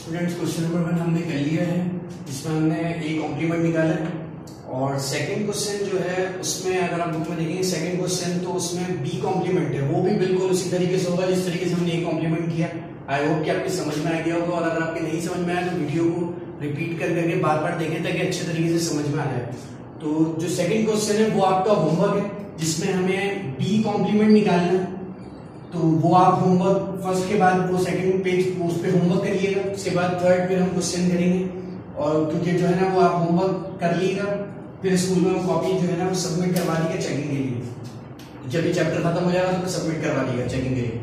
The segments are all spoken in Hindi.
स्टूडेंट्स क्वेश्चन नंबर 1 हमने कर लिया है, जिसमें हमने एक कॉम्प्लीमेंट निकाला है। और सेकंड क्वेश्चन जो है उसमें अगर आप बुक में देखेंगे सेकंड क्वेश्चन, तो उसमें बी कॉम्प्लीमेंट है, वो भी बिल्कुल उसी तरीके से होगा जिस तरीके से हमने ए कॉम्प्लीमेंट किया। आई होप कि आपकी समझ में आ गया होगा, और अगर आपके नहीं समझ में आया तो वीडियो को रिपीट कर करके बार बार देखें ताकि अच्छे तरीके से समझ में आ जाए। तो जो सेकंड क्वेश्चन है वो आपका होमवर्क है, जिसमें हमें बी कॉम्प्लीमेंट निकालना है। तो वो आप होमवर्क फर्स्ट के बाद वो सेकंड पेज उस पे होमवर्क करिएगा, उसके बाद थर्ड फिर हम क्वेश्चन करेंगे। और क्योंकि जो है ना वो आप होमवर्क कर लीजिएगा, फिर स्कूल में कॉपी जो है ना वो सबमिट करवा दीजिएगा चेकिंग के लिए। जब ये चैप्टर खत्म हो जाएगा तो सबमिट करवा दीजिएगा चेकिंग के लिए।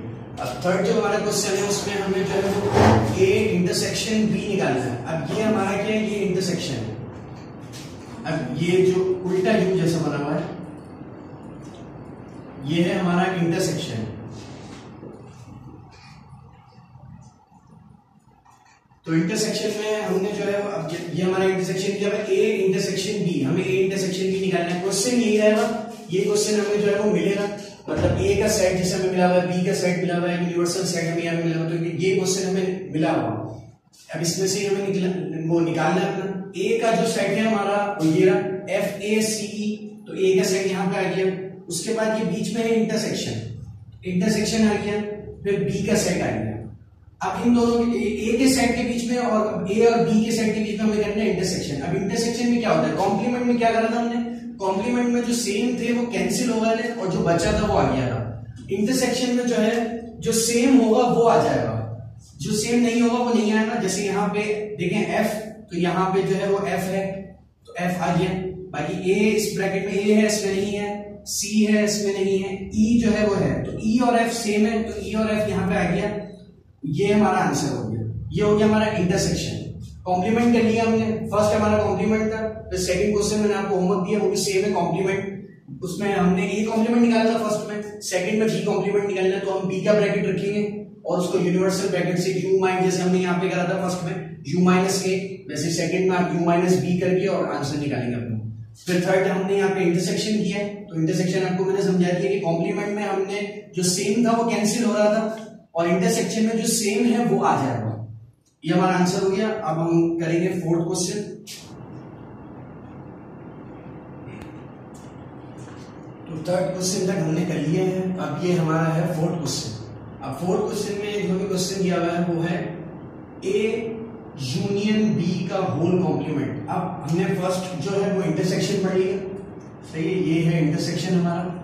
अब थर्ड जो हमारा क्वेश्चन है उसमें हमें जो है ए इंटरसेक्शन बी निकालना है। अब ये हमारा क्या है, ये इंटरसेक्शन है। अब ये जो उल्टा यू जैसा बना हुआ है ये है हमारा इंटरसेक्शन। तो इंटरसेक्शन में हमने जो है अब ये हमारा इंटरसेक्शन किया है ए इंटरसेक्शन बी, हमें ए इंटरसेक्शन बी निकालना है। क्वेश्चन यही रहेगा, ये क्वेश्चन हमें जो है वो मिलेगा, मतलब ए का सेट जैसे हमें मिला हुआ है, बी का सेट मिला हुआ है, यूनिवर्सल सेट हमें यहाँ मिला हुआ है, तो ये क्वेश्चन हमें मिला हुआ। अब इसमें से हमें वो निकालना है अपना ए का जो सेट है हमारा वो ये रहा एफ ए सी ई, तो ए का सेट यहाँ पे आ गया। उसके बाद ये बीच में है इंटरसेक्शन, इंटरसेक्शन आ गया, फिर बी का सेट आ गया। अब इन दोनों ए के सेट के बीच में और ए और बी के सेट के बीच में हमें करना है इंटरसेक्शन। अब इंटरसेक्शन में क्या होता है, कॉम्प्लीमेंट में क्या करा था हमने, कॉम्प्लीमेंट में जो सेम थे वो कैंसिल हो गए थे और जो बचा था वो आ गया था। इंटरसेक्शन में जो है जो सेम होगा वो आ जाएगा, जो सेम नहीं होगा वो नहीं आएगा। जैसे यहाँ पे देखें एफ, तो यहाँ पे जो है वो एफ है तो एफ आ गया। बाकी ए इस ब्रैकेट में ए है, इसमें नहीं है, सी है इसमें नहीं है, ई जो है वो है, तो ई और एफ सेम है तो ई और एफ यहाँ पे आ गया। ये हमारा आंसर हो गया, ये हो गया हमारा इंटरसेक्शन। कॉम्प्लीमेंट कर लिया हमने, फर्स्ट हमारा कॉम्प्लीमेंट था, फिर सेकंड क्वेश्चन मैंने आपको होमवर्क दिया वो भी सेम है कॉम्प्लीमेंट। उसमें हमने ए कॉम्प्लीमेंट निकाला था फर्स्ट में, सेकंड में बी कॉम्प्लीमेंट निकालना है, तो हम बी का ब्रैकेट रखेंगे और उसको यूनिवर्सल ब्रैकेट से यू माइनस, जैसे हमने यहाँ पे करा था फर्स्ट में यू माइनस ए, वैसे सेकंड में आप यू माइनस बी करके और आंसर निकालेंगे अपना। फिर थर्ड हमने यहाँ पे इंटरसेक्शन किया है, तो इंटरसेक्शन आपको मैंने समझा दिया कि कॉम्प्लीमेंट में हमने जो सेम था वो कैंसिल हो रहा था और इंटरसेक्शन में जो सेम है वो आ जाएगा। ये हमारा आंसर हो गया। अब हम करेंगे फोर्थ क्वेश्चन। तो थर्ड क्वेश्चन तक हमने कर लिया है, अब ये हमारा है फोर्थ क्वेश्चन। अब फोर्थ क्वेश्चन में जो भी क्वेश्चन दिया हुआ है वो है ए यूनियन बी का होल कॉम्प्लीमेंट। अब हमने फर्स्ट जो है वो इंटरसेक्शन पढ़ लिया, सही है, ये है इंटरसेक्शन हमारा।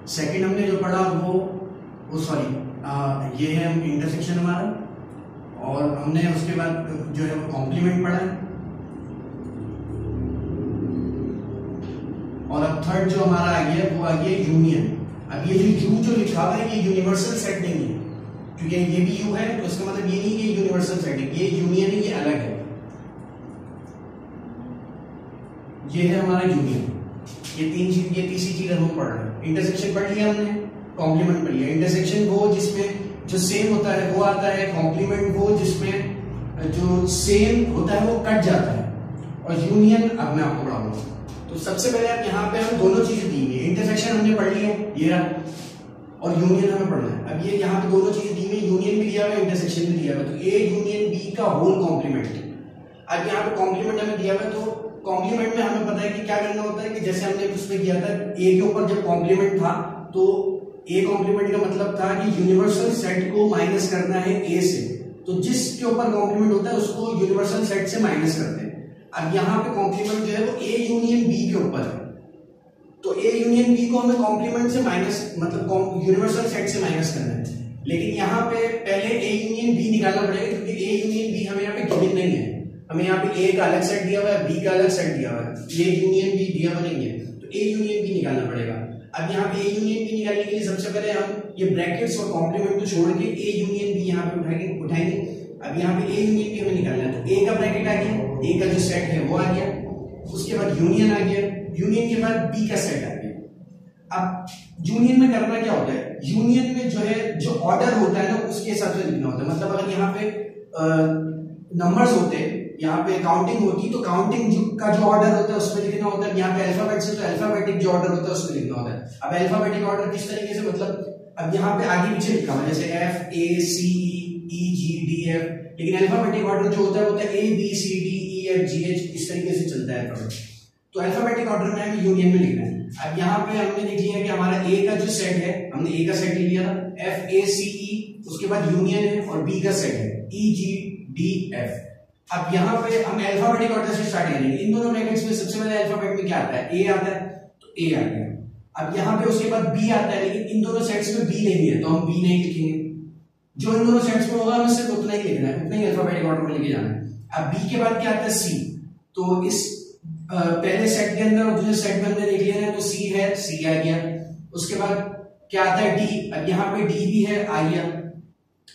सेकंड हमने जो पढ़ा वो सॉरी ये है इंटरसेक्शन हमारा, और हमने उसके बाद जो है वो कॉम्प्लीमेंट पढ़ा है। और अब थर्ड जो हमारा आ गया वो आ गया यूनियन। अब ये जो यू जो लिखा हुआ है ये यूनिवर्सल सेट नहीं है, क्योंकि ये भी यू है तो इसका मतलब ये नहीं कि यूनिवर्सल सेट है, ये यूनियन है, ये अलग है। ये है हमारा यूनियन। ये तीसरी चीज हम पढ़ रहे हैं। इंटरसेक्शन पढ़ लिया हमने, कॉम्प्लीमेंट पढ़ लिया। इंटरसेक्शन वो जिसमें जो सेम होता है वो आता है, कॉम्प्लीमेंट वो जिसमें जो सेम होता है वो कट जाता है, और यूनियन अब मैं आपको पढ़ाऊंगा। तो सबसे पहले आप यहाँ पे हम दोनों चीजें दी हुई है, इंटरसेक्शन हमने पढ़ लिया ये रहा, और यूनियन हमें पढ़ना है। अब ये यहाँ पे दोनों चीजें दी हुई, यूनियन भी दिया हुआ है, इंटरसेक्शन भी दिया हुआ है, तो ए यूनियन बी का होल कॉम्प्लीमेंट। अब यहाँ पे कॉम्प्लीमेंट हमें दिया हुआ है, तो कॉम्प्लीमेंट में हमें पता है कि क्या करना होता है कि जैसे हमने उसमें किया था ए के ऊपर जब कॉम्प्लीमेंट था, तो ए कॉम्प्लीमेंट का मतलब था कि यूनिवर्सल सेट को माइनस करना है ए से, तो जिसके ऊपर कॉम्प्लीमेंट होता है उसको यूनिवर्सल सेट से माइनस करते हैं। अब यहाँ पे कॉम्प्लीमेंट जो है वो ए यूनियन बी के ऊपर है, तो ए यूनियन बी को हमें कॉम्प्लीमेंट से माइनस मतलब यूनिवर्सल सेट से माइनस करना है। लेकिन यहाँ पे पहले ए यूनियन बी निकालना पड़ेगा, क्योंकि ए यूनियन बी हमें यहाँ पे गिवन नहीं है, हमें यहाँ पे ए का अलग सेट दिया हुआ है, बी का अलग सेट दिया हुआ है, ए यूनियन बी दिया हुआ नहीं है, तो ए यूनियन बी निकालना पड़ेगा। अब यहाँ पे ए यूनियन बी निकालने के लिए सबसे पहले हम ये ब्रैकेट्स और कॉम्प्लीमेंट को छोड़ के ए यूनियन बी यहाँ पे उठाएंगे। अब यहाँ पे ए यूनियन बी हमें निकालना है, तो ए का ब्रैकेट आ गया, ए का जो सेट है वो आ गया, उसके बाद यूनियन आ गया, यूनियन के बाद बी का सेट आ गया। अब यूनियन में करना क्या होता है, यूनियन में जो है जो ऑर्डर होता है ना उसके हिसाब से लिखना होता है। मतलब अगर यहाँ पे नंबर्स होते हैं, यहाँ पे काउंटिंग होती, तो काउंटिंग का जो ऑर्डर होता है उसमें लिखना होता है। यहाँ पे अल्फाबेट से तो अल्फाबेटिक जो ऑर्डर होता है उसमें लिखना होता है। अब अल्फाबेटिक ऑर्डर किस तरीके से, मतलब अब यहाँ पे आगे पीछे लिखा हुआ जैसे F A C E G D F, लेकिन अल्फाबेटिक ऑर्डर जो होता है वो होता है A B C D E F G H, इस तरीके से चलता है अल्फाबेट। तो अल्फाबेटिक ऑर्डर में हमें यूनियन में लिखना है। अब यहाँ पे हमने लिख लिया कि हमारा ए का जो सेट है, हमने ए का सेट ले लिया था एफ ए सी ई, उसके बाद यूनियन है, और बी का सेट है ई जी डी एफ। अब यहाँ पे हम अल्फाबेटिक ऑर्डर से स्टार्ट करेंगे। इन दोनों ब्रैकेट्स में सबसे पहले अल्फाबेट में क्या आता है, ए आता है, तो ए आ गया। अब यहाँ पे उसके बाद बी आता है, लेकिन इन दोनों सेट्स में बी नहीं है तो हम बी नहीं लिखेंगे। जो इन दोनों सेट्स में होगा हमें सिर्फ उतना ही लिखना है, उतना ही अल्फाबेटिक ऑर्डर में लेके जाना है। अब बी के बाद क्या आता है सी, तो इस पहले सेट के अंदर और दूसरे सेट के अंदर देख लिया है तो सी है, सी आ गया। उसके बाद क्या आता है डी, अब यहाँ पे डी भी है, आ गया।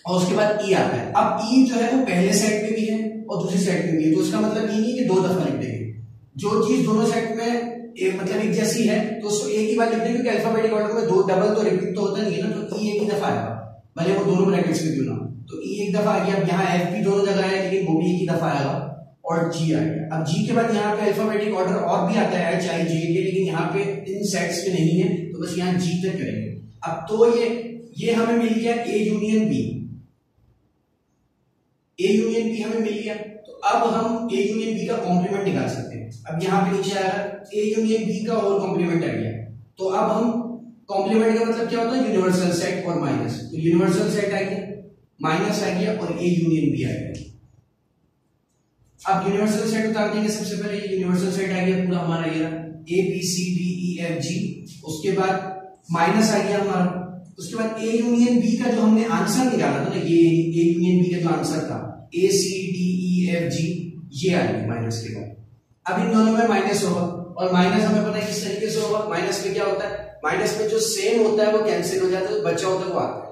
और उसके बाद ई आता है। अब ई जो है वो पहले सेट में भी है और दूसरे सेट में भी है, तो इसका मतलब ये नहीं कि दो दफा लिख देंगे। जो चीज दोनों सेट में मतलब एक जैसी है तो उसको एक ही बार लिख देंगे, क्योंकि अल्फाबेटिक ऑर्डर में दो डबल तो रिपीट तो होता नहीं है ना, तो ई एक ही दफा आएगा, भले वो दोनों ब्रैकेट्स में क्यों ना। तो ई एक दफा आ गया। अब यहाँ एफ भी दोनों जगह है, लेकिन वो भी एक ही दफा आएगा, और जी आ गया। अब जी के बाद यहाँ पे अल्फाबेटिक ऑर्डर और भी आता है एच आई जे के, लेकिन यहाँ पे इन सेट्स पे नहीं है, तो बस यहाँ जी तक करेंगे। अब तो ये हमें मिल गया A union B, A union B हमें मिल गया। तो अब हम ए यूनियन बी का कॉम्प्लीमेंट निकाल सकते हैं। अब यहाँ पे नीचे आया ए यूनियन बी का और कॉम्प्लीमेंट आ गया। तो अब हम कॉम्प्लीमेंट का मतलब क्या होता है, यूनिवर्सल सेट और माइनस। तो यूनिवर्सल सेट आ गया, माइनस आ गया, और ए यूनियन बी आ गया। अब यूनिवर्सल सेट उतार देंगे। सबसे पहले यूनिवर्सल सेट आ गया पूरा हमारा, ये A B C D E F G. उसके बाद माइनस आ गया हमारा। उसके बाद ए यूनियन बी का जो हमने आंसर निकाला था ना, ये ए यूनियन बी का जो आंसर था ए सी डी ई एफ जी, ये आ गया माइनस के बाद। अब इन दोनों में माइनस होगा, और माइनस हमें पता है किस तरीके से होगा। माइनस में क्या होता है, माइनस में जो सेम होता है वो कैंसिल हो जाता है, बचा होता है वो आता है।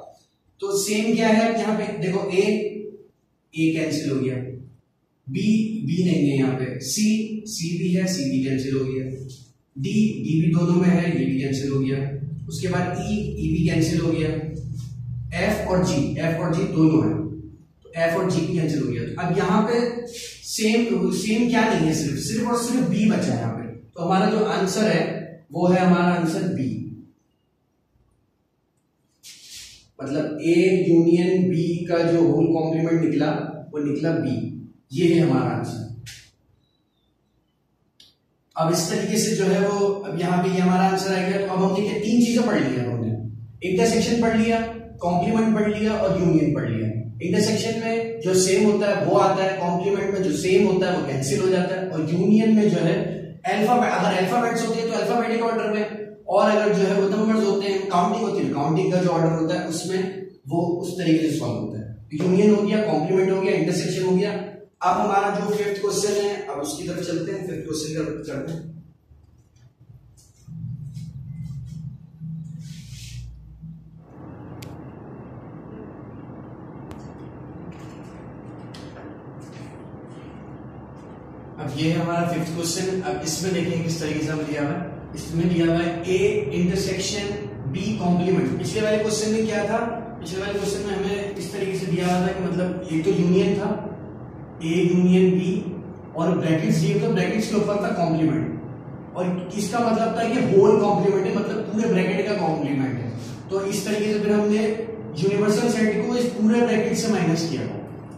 तो सेम क्या है, यहाँ पे देखो ए कैंसिल हो गया, बी नहीं है यहाँ पे, सी भी है, सी भी कैंसिल हो गया, डी भी दोनों में है, ये भी कैंसिल हो गया। उसके बाद ई भी कैंसिल हो गया। एफ और जी दोनों है, तो एफ और जी भी कैंसिल हो गया। तो अब यहाँ पे सेम क्या नहीं है, सिर्फ और सिर्फ बी बचा है यहाँ पे। तो हमारा जो आंसर है वो है हमारा आंसर बी, मतलब ए यूनियन बी का जो होल कॉम्प्लीमेंट निकला वो निकला बी। ये है हमारा आंसर। अब इस तरीके से जो है वो, अब यहाँ पे ये हमारा आंसर आ गया। तो अब हमने क्या तीन चीजें पढ़ लिया, हमने इंटरसेक्शन पढ़ लिया, कॉम्प्लीमेंट पढ़ लिया और यूनियन पढ़ लिया। इंटरसेक्शन में जो सेम होता है वो आता है, कॉम्प्लीमेंट में जो सेम होता है वो कैंसिल हो जाता है, और यूनियन में जो है अगर अल्फाबेट्स होते हैं तो अल्फाबेटिक ऑर्डर में, और अगर जो है वो नंबर्स होते हैं, काउंटिंग होती है, काउंटिंग का जो ऑर्डर होता है उसमें वो उस तरीके से सॉल्व होता है। यूनियन हो गया, कॉम्प्लीमेंट हो गया, इंटरसेक्शन हो गया। अब हमारा जो फिफ्थ क्वेश्चन है, अब उसकी तरफ चलते हैं, फिफ्थ क्वेश्चन का करते हैं। अब ये है हमारा फिफ्थ क्वेश्चन। अब इसमें देखिए किस तरीके से हम लिया हुआ है। इसमें लिया हुआ है ए इंटरसेक्शन बी कॉम्प्लीमेंट। पिछले वाले क्वेश्चन में क्या था, पिछले वाले क्वेश्चन में हमें इस तरीके से दिया हुआ था कि मतलब एक तो यूनियन था, ए यूनियन बी, और ब्रैकेट्स दिए, तो ब्रैकेट्स के ऊपर था कॉम्प्लीमेंट, और इसका मतलब था कि होल कॉम्प्लीमेंट है, मतलब पूरे ब्रैकेट का कॉम्प्लीमेंट है। तो इस तरीके से फिर हमने यूनिवर्सल सेट को इस पूरे ब्रैकेट से माइनस किया।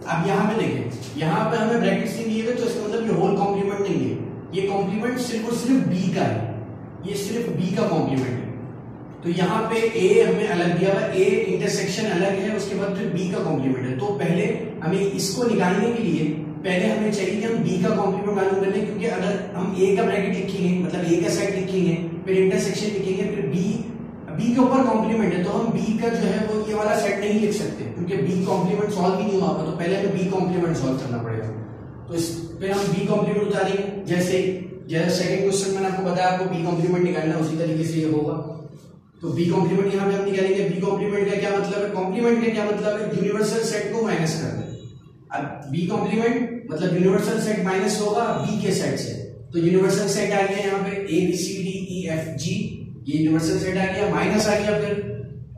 अब यहाँ पे देखें, यहाँ पे हमें ब्रैकेट्स नहीं दिए हुए, तो इसका मतलब ये होल कॉम्प्लीमेंट नहीं है, ये कॉम्प्लीमेंट सिर्फ और सिर्फ बी का है, ये सिर्फ बी का कॉम्प्लीमेंट है। तो यहाँ पे ए हमें अलग दिया हुआ, ए इंटरसेक्शन अलग है, उसके बाद फिर बी का कॉम्प्लीमेंट है। तो पहले हमें इसको निकालने के लिए पहले हमें चाहिए कि हम बी का कॉम्प्लीमेंट मालूम कर लें, क्योंकि अगर हम ए का ब्रैकेट लिखेंगे, मतलब ए का सेट लिखेंगे, फिर इंटरसेक्शन लिखेंगे, फिर बी के ऊपर कॉम्प्लीमेंट है, तो हम बी का जो है वो ये वाला सेट नहीं लिख सकते, क्योंकि बी कॉम्प्लीमेंट सॉल्व भी नहीं हुआ। तो पहले हमें बी कॉम्प्लीमेंट सॉल्व करना पड़ेगा। तो इस पे हम बी कॉम्प्लीमेंट उतारेंगे, जैसे सेकंड क्वेश्चन मैंने आपको बताया, आपको बी कॉम्प्लीमेंट निकालना, उसी तरीके से ये होगा। तो बी कॉम्प्लीमेंट यहाँ पे हम निकालेंगे। बी कॉम्प्लीमेंट का क्या मतलब है, कॉम्प्लीमेंट का क्या मतलब है, यूनिवर्सल सेट को माइनस कर दें। अब बी कॉम्प्लीमेंट मतलब यूनिवर्सल सेट माइनस होगा बी के सेट से, तो यूनिवर्सल सेट आ गया यहाँ पे A B C D E F G, ये यूनिवर्सल सेट आ गया, माइनस आ गया फिर,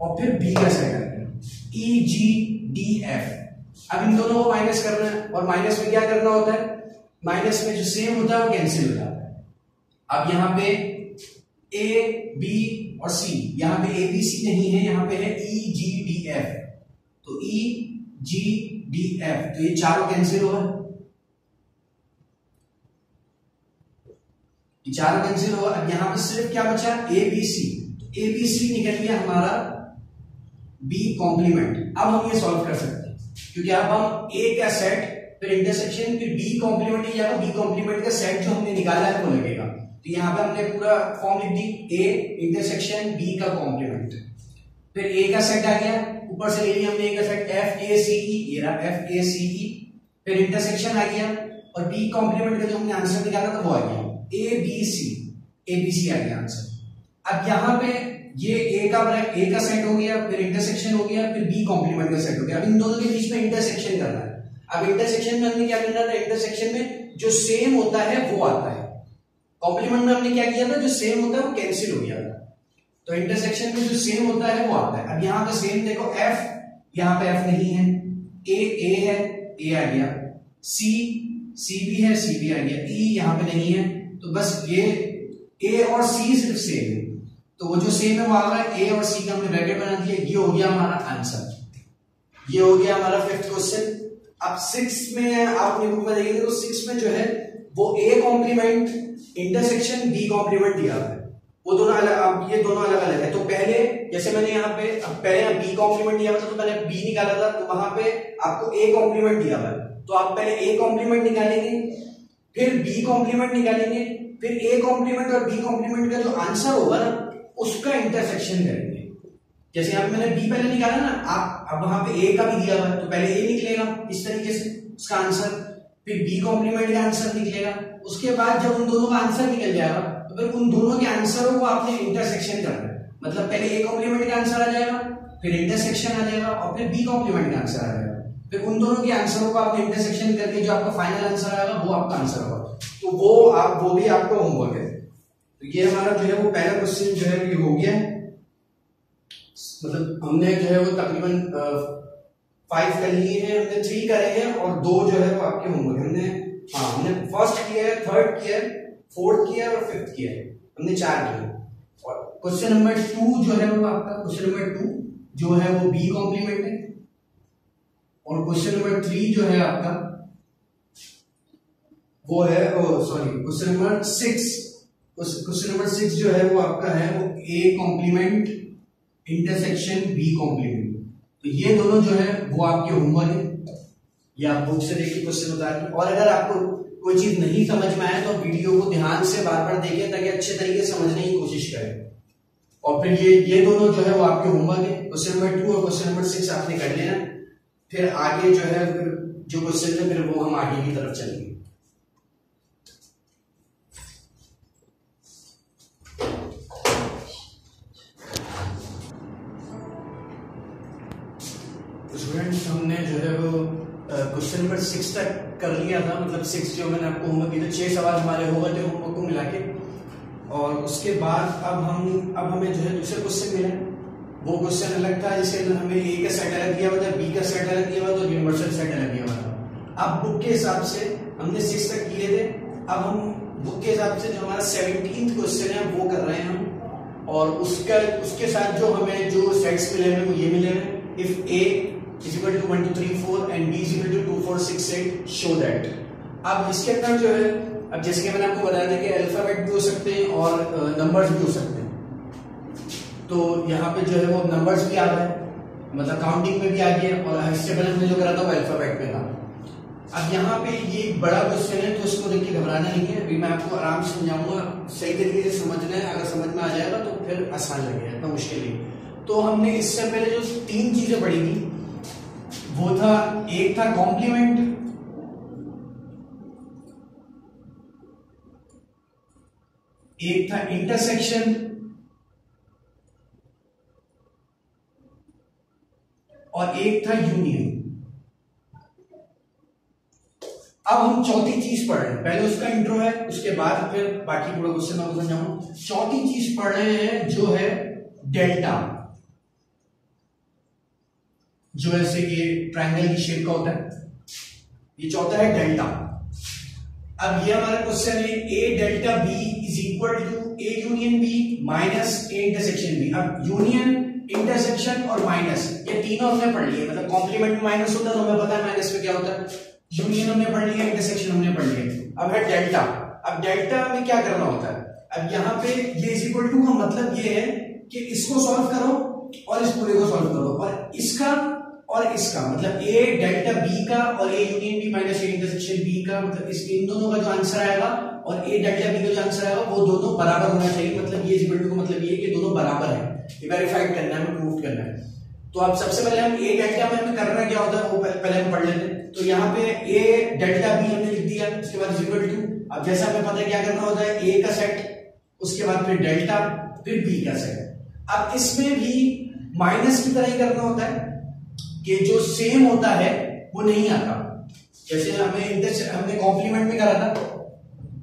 और फिर बी का सेट आ गया ई जी डी एफ। अब इन दोनों को माइनस करना है, और माइनस में क्या करना होता है, माइनस में जो सेम होता है वो कैंसिल हो जाता है। अब यहाँ पे ए बी और सी, यहाँ पे ए बी सी नहीं है, यहाँ पे है ई जी डी एफ, तो ई जी डी एफ, तो ये चारों कैंसिल हुआ, ये चारों कैंसिल हुआ। अब यहाँ पे सिर्फ क्या बचा, ए बी सी, तो ए बी सी निकल गया हमारा बी कॉम्प्लीमेंट। अब हम ये सॉल्व कर सकते हैं, क्योंकि अब हम ए का सेट फिर इंटरसेक्शन फिर बी कॉम्प्लीमेंट ही जाएगा, बी कॉम्प्लीमेंट का सेट जो हमने निकाला है वो लगेगा। तो यहाँ पे हमने पूरा फॉर्म लिख दी, ए इंटरसेक्शन बी का कॉम्प्लीमेंट, फिर ए का सेट आ गया, ऊपर से ले लिया हमने ए का सेट एफ ए सी ई, ये रहा एफ ए सी ई, फिर इंटरसेक्शन आ गया और बी कॉम्प्लीमेंट का जो हमने आंसर निकाला था वो आ गया ए बी सी आ गया आंसर। अब यहाँ पे ये ए का सेट हो गया, फिर इंटरसेक्शन हो गया, फिर बी कॉम्प्लीमेंट का सेट हो गया। अब इन दोनों के बीच में इंटरसेक्शन करना है। अब इंटरसेक्शन में हमने क्या करना था, इंटरसेक्शन में जो सेम होता है वो आता है, कॉम्प्लीमेंट में हमने क्या किया था, जो सेम होता है वो कैंसिल हो गया था, तो इंटरसेक्शन में जो सेम होता है वो आता है। अब यहाँ पे सेम देखो, एफ यहाँ पे एफ नहीं है, ए है, ए आ गया, सी भी है, सी भी आ गया, ई यहाँ पे नहीं है, तो बस ये ए और सी सिर्फ सेम है, तो वो जो सेम है वो आ रहा है, ए और सी का हमने ब्रैकेट बना दिया, ये हो गया हमारा आंसर, ये हो गया हमारा फिफ्थ क्वेश्चन। अब 6 में आप अपनी बुक में देखेंगे तो 6 में जो है वो A complement intersection B complement दिया है, वो दोनों अलग, ये दोनों अलग अलग है। तो पहले जैसे मैंने यहाँ पे पहले बी कॉम्प्लीमेंट दिया था, तो मैंने बी निकाला था, तो वहां पे आपको ए कॉम्प्लीमेंट दिया हुआ है, तो आप पहले ए कॉम्प्लीमेंट निकालेंगे, फिर बी कॉम्प्लीमेंट निकालेंगे, फिर ए कॉम्प्लीमेंट और बी कॉम्प्लीमेंट का जो आंसर होगा ना उसका इंटरसेक्शन करेंगे। जैसे यहाँ पे मैंने बी पहले निकाला ना, आप अब वहां पे ए का भी दिया हुआ है, तो पहले ए निकलेगा इस तरीके से उसका आंसर, फिर बी कॉम्प्लीमेंट का आंसर निकलेगा, उसके बाद जब उन दोनों का आंसर निकल जाएगा तो फिर उन दोनों के आंसरों को आपने इंटरसेक्शन करना है। मतलब पहले ए कॉम्प्लीमेंट का आंसर आ जाएगा, फिर इंटरसेक्शन आ जाएगा और फिर बी कॉम्प्लीमेंट का आंसर आ जाएगा, फिर उन दोनों के आंसरों को आपने इंटरसेक्शन करके जो आपका फाइनल आंसर आएगा वो आपका आंसर होगा। तो वो भी आपका होमवर्क है। तो ये हमारा जो है वो पहला क्वेश्चन जो है ये हो गया, मतलब हमने जो है वो तकरीबन 5 कर लिए हैं, हमने 3 करे हैं और 2 जो है वो आपके होमवर्क हमने फर्स्ट किया है, थर्ड किया है, फोर्थ किया है और फिफ्थ किया है, हमने 4 किए। और क्वेश्चन नंबर 2 जो है वो आपका क्वेश्चन नंबर 2 जो है वो बी कॉम्प्लीमेंट है, और क्वेश्चन नंबर 3 जो है आपका वो है क्वेश्चन नंबर 6 जो है वो आपका है वो A complement intersection B complement. तो ये दोनों जो है वो आपके होमवर्क है, ये आप बुक से देखिए क्वेश्चन बता रहे। और अगर आपको कोई चीज नहीं समझ में आए तो वीडियो को ध्यान से बार बार देखें ताकि अच्छे तरीके से समझने की कोशिश करें। और फिर ये दोनों जो है वो आपके होमवर्क है, क्वेश्चन नंबर 2 और क्वेश्चन नंबर 6 आपने कर लेना, फिर आगे जो है फिर जो क्वेश्चन है फिर वो हम आगे की तरफ चलेंगे। स्टूडेंट्स हमने जो है वो क्वेश्चन नंबर 6 तक कर लिया था, मतलब 6 जो मैंने आपको होमवर्क दिया था, 6 सवाल हमारे हो गए थे होमवर्क को मिला के। और उसके बाद अब हमें जो है दूसरा क्वेश्चन मिला, वो क्वेश्चन अलग था जिसके अंदर हमें ए का सेट अलग दिया हुआ था, बी का सेट अलग दिया हुआ था और यूनिवर्सल सेट अलग दिया हुआ था। अब बुक के हिसाब से हमने 6 तक किए थे, अब हम बुक के हिसाब से जो हमारा 17th क्वेश्चन है वो कर रहे हैं हम, और उसके साथ जो हमें जो सेट्स मिले हैं वो ये मिले हैं, if A is equal to 1 2 3 4 and b is equal to 2 4 6 8 show that। अब इसके अंदर जो है, अब जैसे कि मैंने आपको बताया था कि अल्फाबेट भी हो सकते हैं और नंबर्स भी हो सकते हैं, तो यहाँ पे जो है वो नंबर्स भी आ रहा है, मतलब काउंटिंग में भी आ गया, और इससे पहले हमने जो करा था वो अल्फाबेट में था। अब यहाँ पे ये बड़ा क्वेश्चन है तो इसको देख के घबराना नहीं है, अभी मैं आपको आराम से समझाऊंगा, सही तरीके से समझना है, अगर समझ में आ जाएगा तो फिर आसान लगेगा, इतना मुश्किल नहीं। तो हमने इससे पहले जो 3 चीजें पढ़ी थी वो था, एक था कॉम्प्लीमेंट, एक था इंटरसेक्शन और एक था यूनियन। अब हम चौथी चीज पढ़ रहे हैं, पहले उसका इंट्रो है, उसके बाद फिर बाकी पूरा क्वेश्चन मैं आपको समझाऊंगा। चौथी चीज पढ़ रहे हैं जो है डेल्टा, जो ऐसे ये ट्रायंगल की शेप का होता है, ये चौथा है डेल्टा। अब ये हमारा क्वेश्चन है A delta B is equal to A union B minus A intersection B. अब यूनियन, इंटरसेक्शन और माइनस ये तीनों हमने पढ़ लिए, मतलब कॉम्प्लीमेंट में माइनस होता है तो हमें पता है माइनस में क्या होता है। यूनियन हमने पढ़ लिया, इंटरसेक्शन हमने पढ़ लिया। अब है डेल्टा। अब डेल्टा में क्या करना होता है, अब यहाँ पे ये इज इक्वल टू का मतलब ये है कि इसको सॉल्व करो और इस पूरे को सॉल्व करो, और इसका और इसका मतलब ए डेल्टा बी का और A union B minus A intersection B का, मतलब इसके इन दोनों का जो आंसर आएगा और ए डेल्टा बी का जो आंसर आएगा वो दोनों बराबर होना चाहिए। मतलब ये इज इक्वल टू का मतलब ये कि दोनों बराबर है। ये वेरीफाइड करना है, हमें प्रूव करना है। तो अब सबसे पहले हम ए डेल्टा में हमें करना क्या होता है वो पहले हम पढ़ लेते हैं। तो यहाँ पे ए डेल्टा बी हमने लिख दिया, उसके बाद इज इक्वल टू, अब जैसा हमें पता है क्या करना होता है, ए का सेट, उसके बाद फिर डेल्टा, फिर बी का सेट। अब इसमें भी माइनस की तरह ही करना होता है कि जो सेम होता है वो नहीं आता। जैसे हमने कॉम्प्लीमेंट में करा था,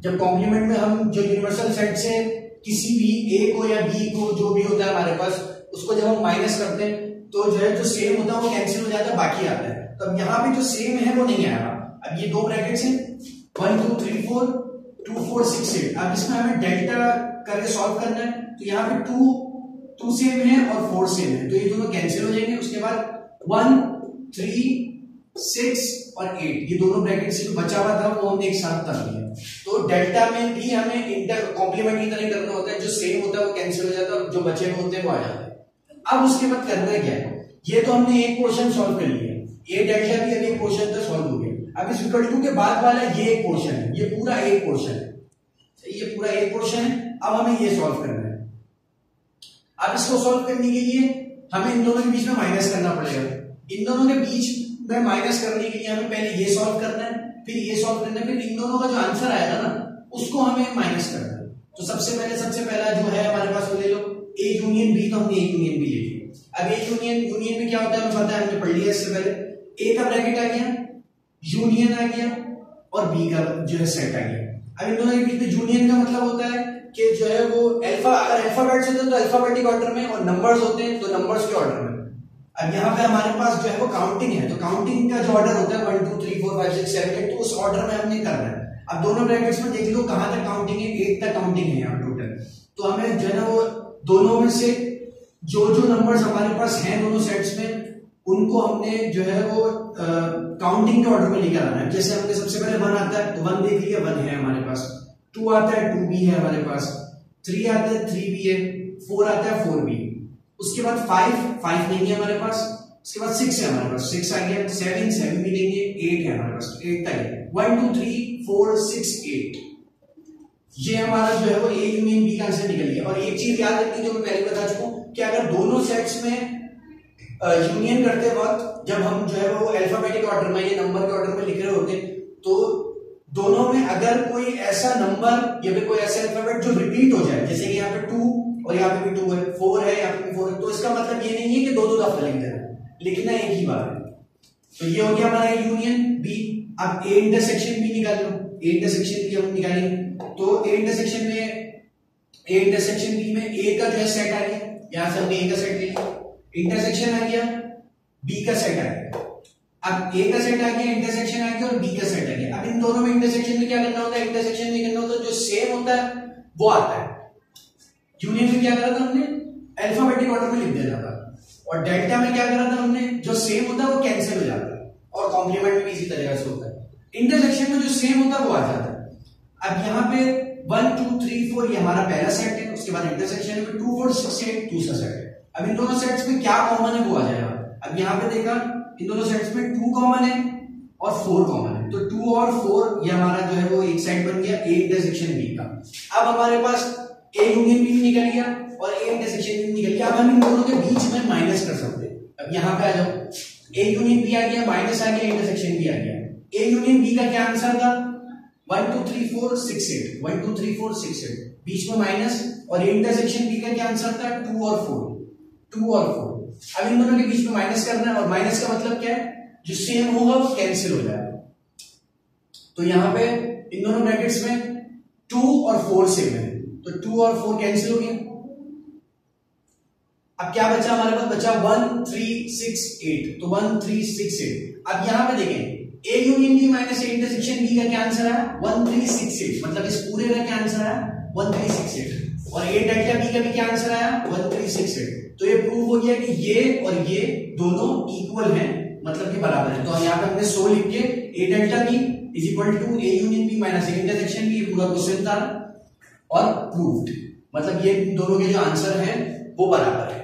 जब कॉम्प्लीमेंट में हम जो यूनिवर्सल सेट से किसी भी ए को या बी को जो भी होता है हमारे पास, उसको जब हम माइनस करते हैं तो जो है जो सेम होता है वो कैंसिल हो जाता है, बाकी आता है। तो अब यहाँ पे जो सेम है वो नहीं आएगा। अब ये दो ब्रैकेट्स हैं 1 2 3 4 2 4 6 8। अब इसमें हमें डेल्टा करके सॉल्व करना है। तो यहाँ पे 2 सेम है और 4 सेम है, तो ये दोनों कैंसिल हो जाएंगे। उसके बाद 1 3 6 और 8 ये दोनों ब्रैकेट से जो बचा हुआ था वो हमने एक साथ कर दिया। तो डेल्टा में भी हमें इंटर कॉम्प्लीमेंट की तरह करना होता है, जो सेम होता है वो कैंसिल हो जाता है और जो बचे हुए होते हैं वो आ जाते हैं। अब उसके बाद करना क्या है, ये तो हमने एक पोर्शन सॉल्व कर लिया, ये डेल्टा भी अभी एक पोर्शन तो सॉल्व हो गया। अब इस इक्वल टू के बाद वाला ये एक पोर्शन है, ये पूरा एक पोर्शन है, ये पूरा एक पोर्शन है। अब हमें ये सॉल्व करना है। अब इसको सॉल्व करने के लिए हमें इन दोनों के बीच में माइनस करना पड़ेगा। इन दोनों के बीच में माइनस करने के लिए हमें पहले ये सॉल्व करना है, फिर ये सॉल्व करना है, फिर इन दोनों का जो आंसर आएगा ना उसको हमें माइनस करना है। तो सबसे पहला जो है हमारे पास वो ले लो ए यूनियन बी। तो हमने ए यूनियन बी ले लिया। अब ए यूनियन में क्या होता है हमें पता है, हमने पढ़ लिया इससे पहले। ए का ब्रैकेट आ गया, यूनियन आ गया और बी का जो है सेट आ गया। अब इन दोनों के बीच में यूनियन का मतलब होता है कि जो है वो अगर अल्फाबेट्स होते हैं तो अल्फाबेटिक ऑर्डर में, और नंबर्स होते हैं तो नंबर्स के ऑर्डर में। अब यहाँ पे हमारे पास जो है वो काउंटिंग है, तो काउंटिंग का जो ऑर्डर होता है 1 2 3 4 5 6 7 8, तो उस ऑर्डर में हमने करना है। अब दोनों ब्रैकेट्स में देख लो कहां तक काउंटिंग है, 8 तक काउंटिंग है यहाँ टोटल। तो हमें जो है ना वो दोनों में से जो नंबर्स हमारे पास हैं दोनों सेट्स में, उनको हमने जो है वो काउंटिंग के ऑर्डर में लेकर आना है। जैसे हमने सबसे पहले 1 आता है तो 1 देख लिया, 1 है हमारे पास। 2 आता है 2 भी है हमारे पास। 3 आता है 3 भी है। 4 आता है 4 भी। उसके बाद 5 नहीं है हमारे पास। उसके बाद 6 है हमारे पास, 6 आ गया। 7 भी नहीं है। 8 है हमारे पास, 8 तक है। 1 2 3 4 6 8 ये हमारा जो है वो ए यूनियन बी का आंसर निकल गया। और एक चीज याद रखनी जो मैं पहले बता चुका हूं कि अगर दोनों सेट्स में यूनियन करते वक्त जब हम जो है वो अल्फाबेटिक ऑर्डर में या नंबर के ऑर्डर में लिख रहे होते तो दोनों में अगर कोई ऐसा नंबर या फिर कोई ऐसा अल्फाबेट जो रिपीट हो जाए, जैसे कि यहाँ पे 2 और यहाँ पे भी 2 है, 4 है यहाँ पे भी 4 है, तो इसका मतलब ये नहीं है कि दो दफा लिख देना, लिखना एक ही बार है। तो ये हो गया हमारा यूनियन बी। अब ए इंटरसेक्शन बी निकाल लो। ए इंटरसेक्शन बी हम निकालेंगे तो ए इंटरसेक्शन बी में ए का जो है सेट आ गया, यहां से हमने ए का सेट ले लिया, इंटरसेक्शन आ गया, बी का सेट आ गया। अब ए का सेट आ गया, इंटरसेक्शन आ गया और बी का सेट आ गया। अब इन दोनों में इंटरसेक्शन में क्या करना होता है, इंटरसेक्शन में करना होता है जो सेम होता है वो आता है। यूनियन में क्या करा था हमने, अल्फाबेटिक ऑर्डर में लिख देना था। और डेल्टा में क्या करा था हमने, जो सेम होता है वो कैंसिल हो जाता है। और कॉम्प्लीमेंट में भी इसी तरह से होता है। इंटरसेक्शन में जो सेम होता है वो आ जाता है। अब यहाँ पे 1 2 3 4 ये हमारा पहला सेट है। उसके बाद इंटरसेक्शन में 2 4 6 8 दूसरा सेट है। अब इन दोनों सेट्स में क्या कॉमन है वो आ जाएगा। अब यहाँ पे देखा इन दोनों सेट्स में 2 कॉमन है और 4 कॉमन है, तो 2 और 4 ये हमारा जो है वो एक साइड बन गया ए इंटरसेक्शन बी का। अब हमारे पास ए यूनियन बी निकल गया और ए इंटरसेक्शन बी निकल गया। अब हम इन दोनों के बीच में माइनस कर सकते हैं। अब यहाँ पे आ जाओ, ए यूनियन बी आ गया, माइनस आ गया, इंटरसेक्शन बी आ गया। ए यूनियन बी का क्या आंसर था, 1 2 3 4 6 8, 1 2 3 4 6 8, बीच में माइनस। और इंटरसेक्शन बी का क्या आंसर था, 2 और 4, 2 और 4। अब इन दोनों के बीच में माइनस करना है, और माइनस का मतलब क्या है, जो सेम होगा वो कैंसिल हो जाएगा। तो यहां पे इन दोनों ब्रैकेट्स में 2 और 4 सेम है, तो 2 और 4 कैंसिल हो गया। अब क्या बचा हमारे पास, बचा 1 3 6 8, तो 1 3 6 8। अब यहां पे देखें A union B minus A intersection B का क्या आंसर है 1368, मतलब इस पूरे का क्या आंसर है 1368, और ए डेल्टा बी का भी क्या आंसर आया 1368। तो ये प्रूव हो गया कि ये और ये दोनों इक्वल हैं, मतलब कि बराबर है। तो यहाँ पे हमने 100 लिख के A delta B is equal to A union B minus A intersection B पूरा क्वेश्चन था और प्रूव्ड, मतलब ये दोनों के जो आंसर हैं वो बराबर है।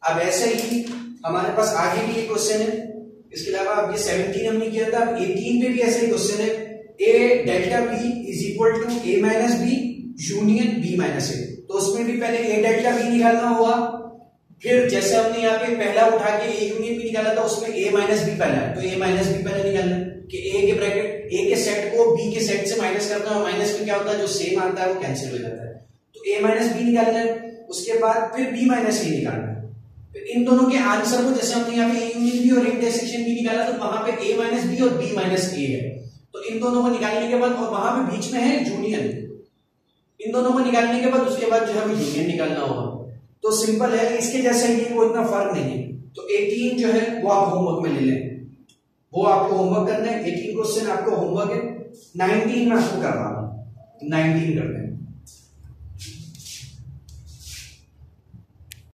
अब ऐसे ही हमारे पास आगे भी एक क्वेश्चन है, इसके अलावा अब ये 17 हमने किया था, अब 18 पे भी ऐसे ही क्वेश्चन है, A delta B is equal to A minus B union B minus A. तो उसमें भी पहले ए डेल्टा बी निकालना होगा, फिर जैसे हमने यहाँ पे पहला उठा के ए यूनियन बी निकाला था उसमें ए माइनस बी पहला है, तो ए माइनस बी पहले निकालना कि ए के ब्रैकेट ए के सेट को बी के सेट से माइनस करना है, और माइनस में क्या होता है जो सेम आता है वो कैंसिल हो जाता है। तो ए माइनस बी निकालना है, उसके बाद फिर बी माइनस ए निकालना है। इन दोनों के आंसर को जैसे हमने यहाँ पे ए यूनियन बी और इंटरसेक्शन बी निकाला तो वहां पे ए माइनस बी और बी माइनस ए है, तो इन दोनों को निकालने के बाद, और वहां पे बीच में है यूनियन, इन दोनों को निकालने के बाद उसके बाद जो हमें यूनियन निकालना होगा। तो सिंपल है, इसके जैसे ही वो इतना फर्क नहीं है। तो 18 जो है वो आप होमवर्क में ले लें, वो आपको होमवर्क करना है, 18 क्वेश्चन आपको होमवर्क है, 19 में आपको करना है, 19 करना है।